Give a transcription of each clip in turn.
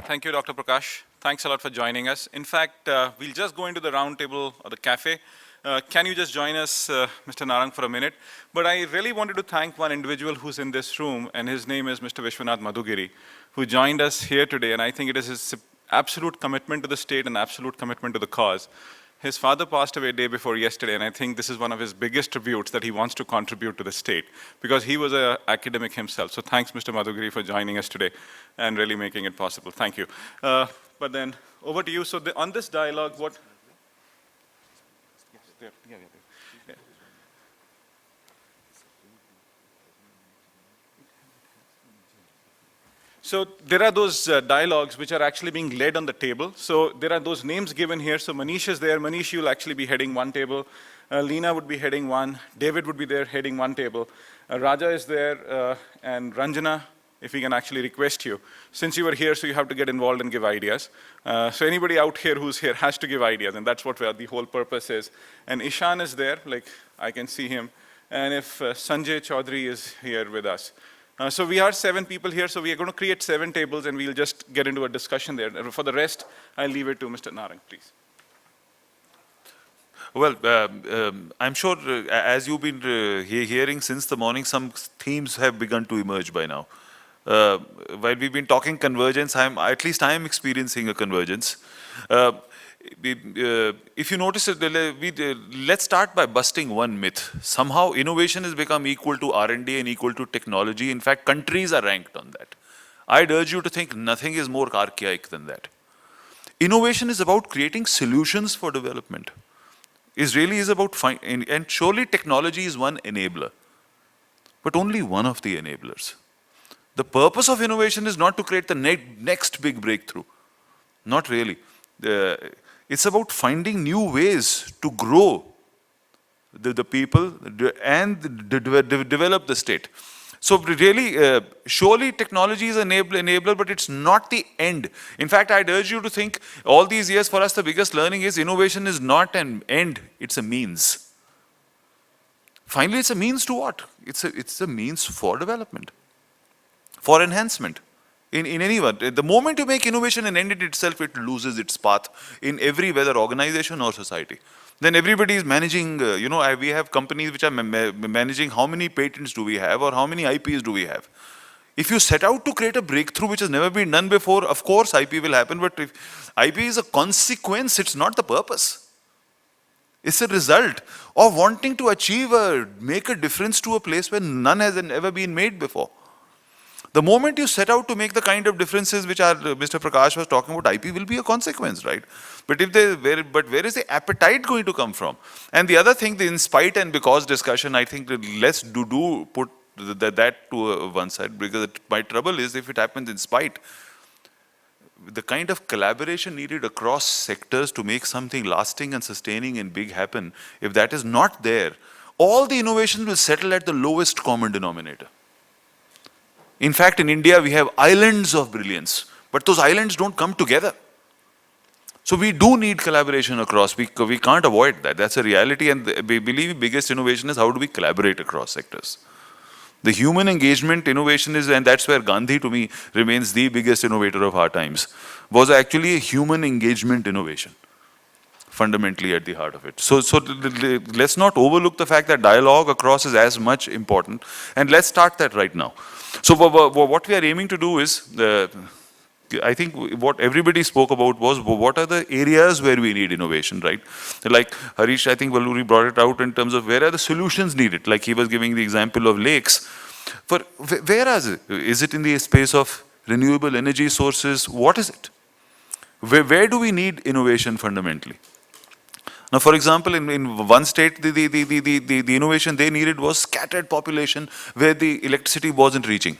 Thank you, Dr. Prakash. Thanks a lot for joining us. In fact, we'll just go into the round table or the cafe. Can you just join us, Mr. Narang, for a minute? But I really wanted to thank one individual who's in this room, and his name is Mr. Vishwanath Madhugiri, who joined us here today, and I think it is his absolute commitment to the state and absolute commitment to the cause. His father passed away a day before yesterday, and I think this is one of his biggest tributes that he wants to contribute to the state, because he was an academic himself. So thanks, Mr. Madhugiri, for joining us today and really making it possible. Thank you. But then, over to you. So on this dialogue, what... Yes, there. Yeah. So there are those dialogues which are actually being led on the table. So there are those names given here. So Manish is there. Manish, you'll actually be heading one table. Leena would be heading one. David would be there heading one table. Raja is there. And Ranjana, if we can actually request you. Since you were here, so you have to get involved and give ideas. So anybody out here who's here has to give ideas. And that's what the whole purpose is. And Ishan is there. Like, I can see him. And if Sanjay Chaudhary is here with us. So we are 7 people here, so we are going to create 7 tables and we'll just get into a discussion there. For the rest, I'll leave it to Mr. Narang, please. Well, I'm sure as you've been hearing since the morning, some themes have begun to emerge by now. While we've been talking convergence, at least I am experiencing a convergence. If you notice, let's start by busting one myth. Somehow innovation has become equal to R&D and equal to technology. In fact, countries are ranked on that. I'd urge you to think nothing is more archaic than that. Innovation is about creating solutions for development. It really is about and surely technology is one enabler, but only one of the enablers. The purpose of innovation is not to create the next big breakthrough. Not really. It's about finding new ways to grow the people and develop the state. So really, surely technology is an enabler, but it's not the end. In fact, I'd urge you to think all these years for us, the biggest learning is innovation is not an end, it's a means. Finally, it's a means to what? It's a means for development, for enhancement. In anyone, the moment you make innovation an end in itself, it loses its path in every, whether organization or society. Then everybody is managing, we have companies which are managing how many patents do we have or how many IPs do we have. If you set out to create a breakthrough which has never been done before, of course IP will happen, but if IP is a consequence, it's not the purpose. It's a result of wanting to make a difference to a place where none has ever been made before. The moment you set out to make the kind of differences which Mr. Prakash was talking about, IP will be a consequence, right? But where is the appetite going to come from? And the other thing, the in spite and because discussion, I think let's put that to one side, because my trouble is if it happens in spite, the kind of collaboration needed across sectors to make something lasting and sustaining and big happen, if that is not there, all the innovations will settle at the lowest common denominator. In fact, in India, we have islands of brilliance, but those islands don't come together. So we do need collaboration across. We can't avoid that. That's a reality, and we believe the biggest innovation is how do we collaborate across sectors. The human engagement innovation is, and that's where Gandhi to me remains the biggest innovator of our times, was actually a human engagement innovation, fundamentally at the heart of it. So let's not overlook the fact that dialogue across is as much important, and let's start that right now. So what we are aiming to do is, I think what everybody spoke about was what are the areas where we need innovation, right? Like Harish, I think Valluri brought it out in terms of where are the solutions needed. Like he was giving the example of lakes. Where is it? Is it in the space of renewable energy sources? What is it? Where do we need innovation fundamentally? Now, for example, in one state, the innovation they needed was scattered population where the electricity wasn't reaching.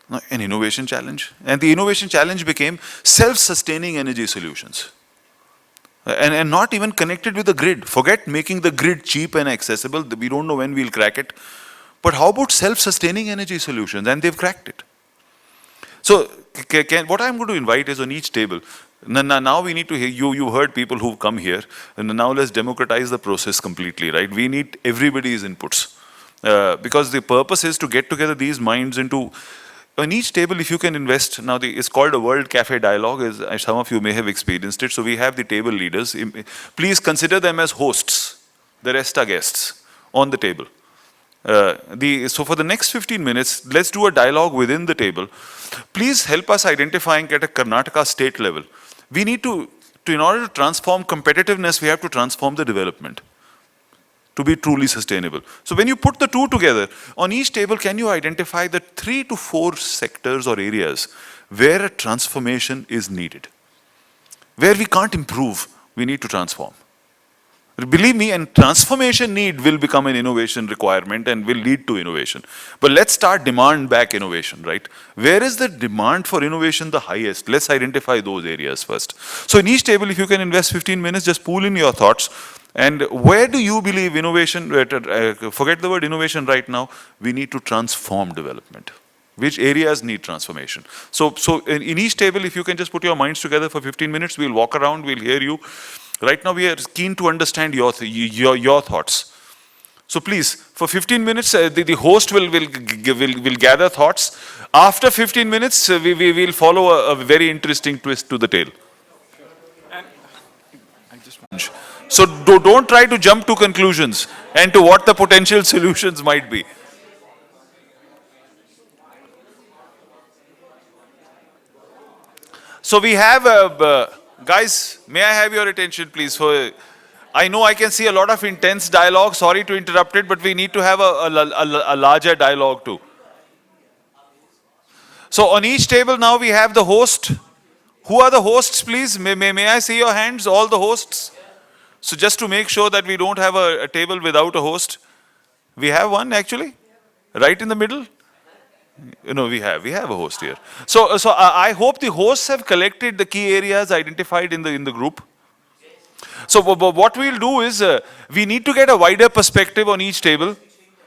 Now, an innovation challenge. And the innovation challenge became self-sustaining energy solutions. And not even connected with the grid. Forget making the grid cheap and accessible. We don't know when we'll crack it. But how about self-sustaining energy solutions? And they've cracked it. So what I'm going to invite is on each table. Now we need to hear, you heard people who've come here, and now let's democratize the process completely, right? We need everybody's inputs. Because the purpose is to get together these minds into on each table, if you can invest, now it's called a World Café Dialogue, some of you may have experienced it. So we have the table leaders. Please consider them as hosts. The rest are guests on the table. So for the next 15 minutes, let's do a dialogue within the table. Please help us identifying at a Karnataka state level. We need to in order to transform competitiveness, we have to transform the development to be truly sustainable. So when you put the two together, on each table, can you identify the 3 to 4 sectors or areas where a transformation is needed? Where we can't improve, we need to transform. Believe me, and transformation need will become an innovation requirement and will lead to innovation. But let's start demand back innovation, right? Where is the demand for innovation the highest? Let's identify those areas first. So in each table, if you can invest 15 minutes, just pool in your thoughts. And where do you believe innovation, forget the word innovation right now, we need to transform development. Which areas need transformation? So in each table, if you can just put your minds together for 15 minutes, we'll walk around, we'll hear you. Right now, we are keen to understand your thoughts. So please, for 15 minutes, the host will gather thoughts. After 15 minutes, we will follow a very interesting twist to the tale. So don't try to jump to conclusions and to what the potential solutions might be. So we have, guys, may I have your attention please? I know I can see a lot of intense dialogue, sorry to interrupt it, but we need to have a larger dialogue too. So on each table now we have the host. Who are the hosts please? May I see your hands, all the hosts? So just to make sure that we don't have a table without a host. We have one actually, right in the middle. No, we have a host here. So I hope the hosts have collected the key areas identified in the group. So what we'll do is we need to get a wider perspective on each table.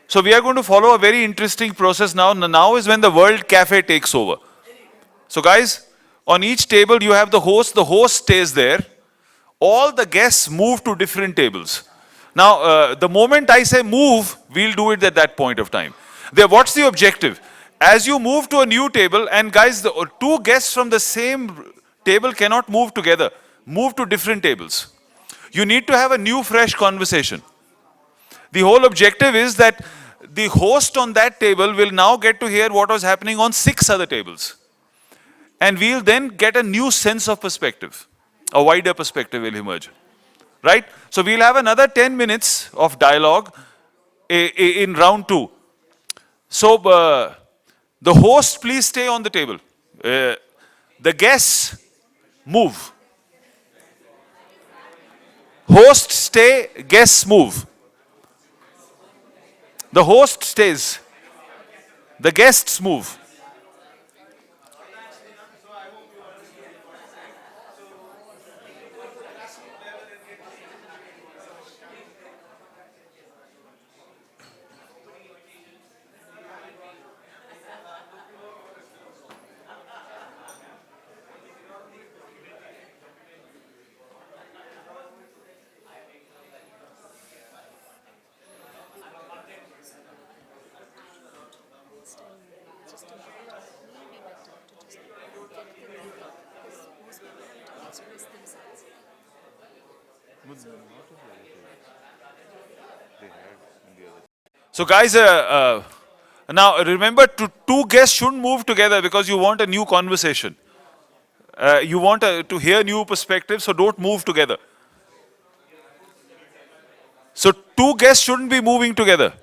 So we are going to follow a very interesting process now. Now is when the World Café takes over. So guys, on each table you have the host. The host stays there. All the guests move to different tables. Now, the moment I say move, we'll do it at that point of time. What's the objective? As you move to a new table, and guys, the two guests from the same table cannot move together. Move to different tables. You need to have a new, fresh conversation. The whole objective is that the host on that table will now get to hear what was happening on 6 other tables. And we'll then get a new sense of perspective. A wider perspective will emerge. Right? So we'll have another 10 minutes of dialogue in round 2. So the host, please stay on the table. The guests, move. Host stay, guests move. The host stays. The guests move. So guys, now remember, two guests shouldn't move together because you want a new conversation. You want to hear new perspectives, so don't move together. So two guests shouldn't be moving together.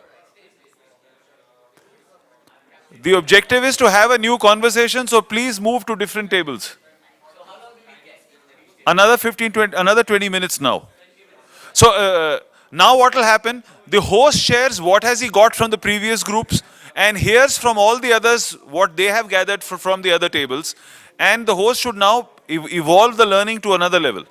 The objective is to have a new conversation, so please move to different tables. Another 20 minutes now. So now what will happen? The host shares what has he got from the previous groups and hears from all the others what they have gathered from the other tables. And the host should now evolve the learning to another level.